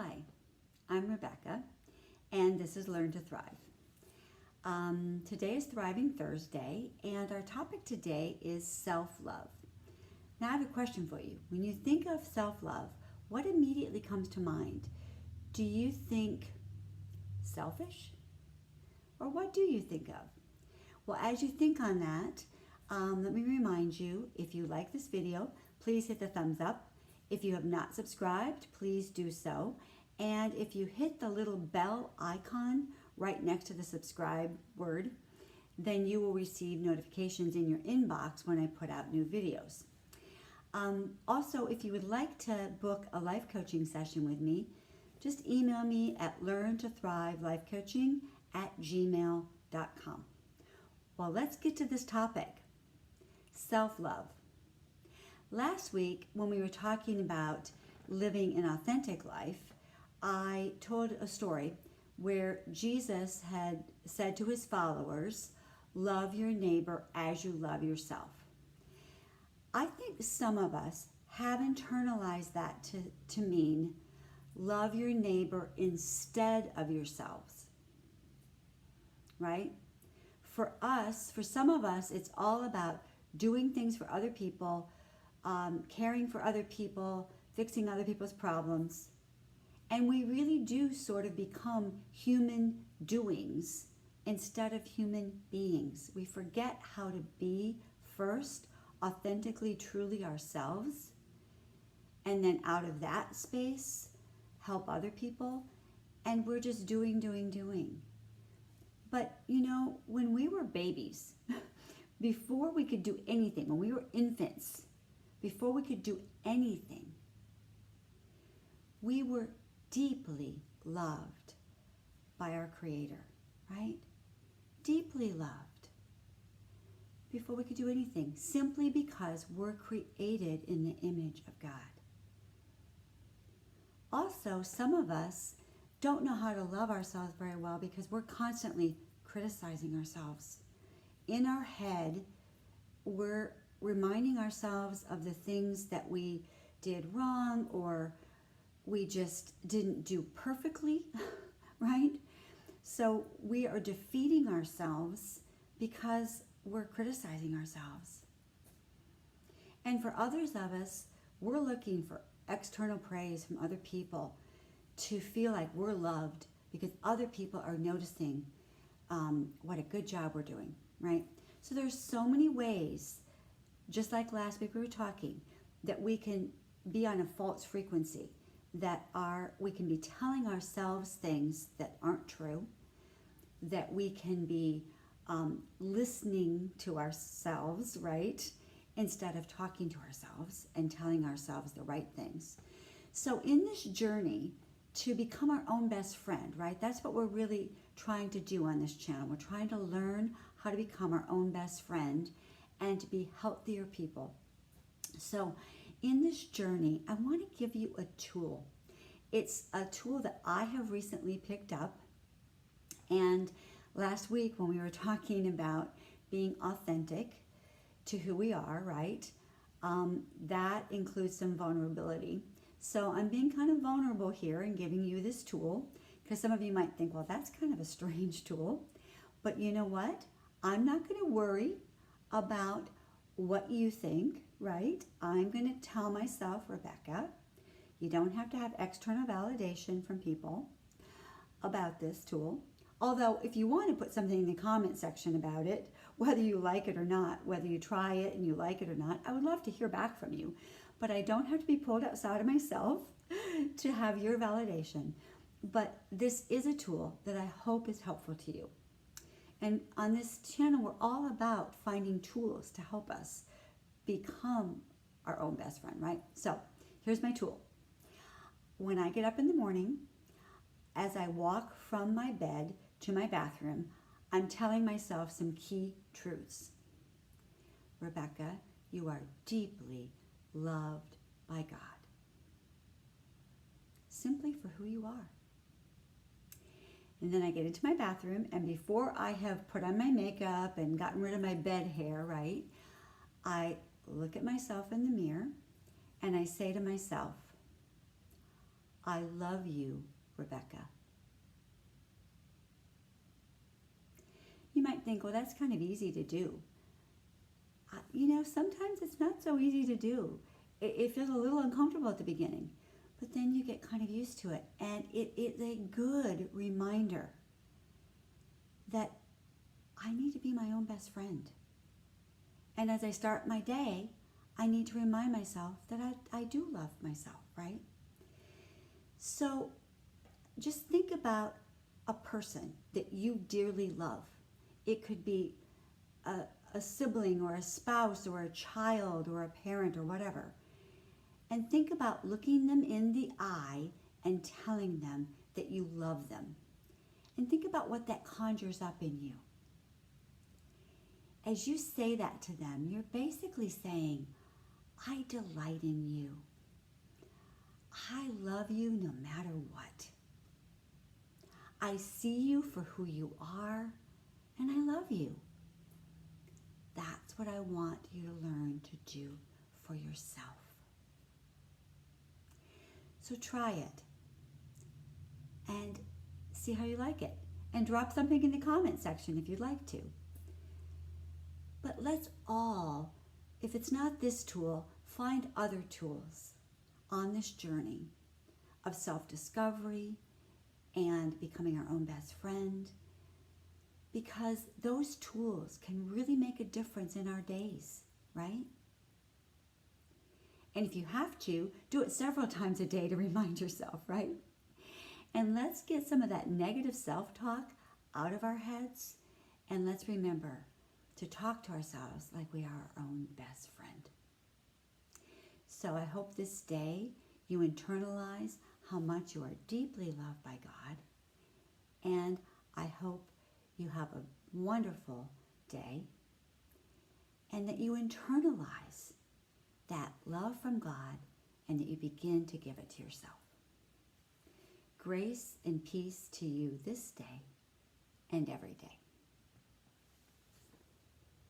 Hi, I'm Rebecca, and this is Learn to Thrive. Today is Thriving Thursday, and our topic today is self-love. Now I have a question for you. When you think of self-love, what immediately comes to mind? Do you think selfish? Or what do you think of? Well, as you think on that, let me remind you, if you like this video, please hit the thumbs up. If you have not subscribed, please do so. And if you hit the little bell icon right next to the subscribe word, then you will receive notifications in your inbox when I put out new videos. Also, if you would like to book a life coaching session with me, just email me at learntothrivelife.coaching@gmail.com. Well, let's get to this topic, self-love. Last week, when we were talking about living an authentic life, I told a story where Jesus had said to his followers, love your neighbor as you love yourself. I think some of us have internalized that to mean love your neighbor instead of yourselves, right? For some of us, it's all about doing things for other people, caring for other people, fixing other people's problems. And we really do sort of become human doings instead of human beings. We forget how to be first, authentically, truly ourselves, and then out of that space, help other people. And we're just doing. But you know, when we were babies, before we could do anything, when we were infants, before we could do anything, we were deeply loved by our Creator, right? Deeply loved before we could do anything, simply because we're created in the image of God. Also, some of us don't know how to love ourselves very well because we're constantly criticizing ourselves. In our head, we're reminding ourselves of the things that we did wrong or we just didn't do perfectly, right? So we are defeating ourselves because we're criticizing ourselves. And for others of us, we're looking for external praise from other people to feel like we're loved because other people are noticing what a good job we're doing, right? So there's so many ways, just like last week we were talking, that we can be on a false frequency, we can be telling ourselves things that aren't true, that we can be listening to ourselves, right, instead of talking to ourselves and telling ourselves the right things. So in this journey to become our own best friend, right, that's what we're really trying to do on this channel. We're trying to learn how to become our own best friend and to be healthier people. So in this journey, I want to give you a tool. It's a tool that I have recently picked up. And last week when we were talking about being authentic to who we are, right, that includes some vulnerability. So I'm being kind of vulnerable here and giving you this tool because some of you might think, well, that's kind of a strange tool. But you know what? I'm not going to worry about what you think, right? I'm going to tell myself, Rebecca, you don't have to have external validation from people about this tool. Although if you want to put something in the comment section about it, whether you like it or not, whether you try it and you like it or not, I would love to hear back from you. But I don't have to be pulled outside of myself to have your validation. But this is a tool that I hope is helpful to you. And on this channel, we're all about finding tools to help us become our own best friend, right? So here's my tool. When I get up in the morning, as I walk from my bed to my bathroom, I'm telling myself some key truths. Rebecca, you are deeply loved by God. Simply for who you are. And then I get into my bathroom, and before I have put on my makeup and gotten rid of my bed hair, right, I look at myself in the mirror and I say to myself, I love you, Rebecca. You might think, well, that's kind of easy to do. Sometimes it's not so easy to do. It feels a little uncomfortable at the beginning, but then you get kind of used to it. And it is a good reminder that I need to be my own best friend. And as I start my day, I need to remind myself that I do love myself, right? So just think about a person that you dearly love. It could be a sibling or a spouse or a child or a parent or whatever. And think about looking them in the eye and telling them that you love them. And think about what that conjures up in you. As you say that to them, you're basically saying, I delight in you. I love you no matter what. I see you for who you are, and I love you. That's what I want you to learn to do for yourself. So try it and see how you like it. And drop something in the comment section if you'd like to. But let's all, if it's not this tool, find other tools on this journey of self-discovery and becoming our own best friend, because those tools can really make a difference in our days, right? And if you have to, do it several times a day to remind yourself, right? And let's get some of that negative self-talk out of our heads, and let's remember to talk to ourselves like we are our own best friend. So I hope this day you internalize how much you are deeply loved by God, and I hope you have a wonderful day and that you internalize that love from God and that you begin to give it to yourself. Grace and peace to you this day and every day.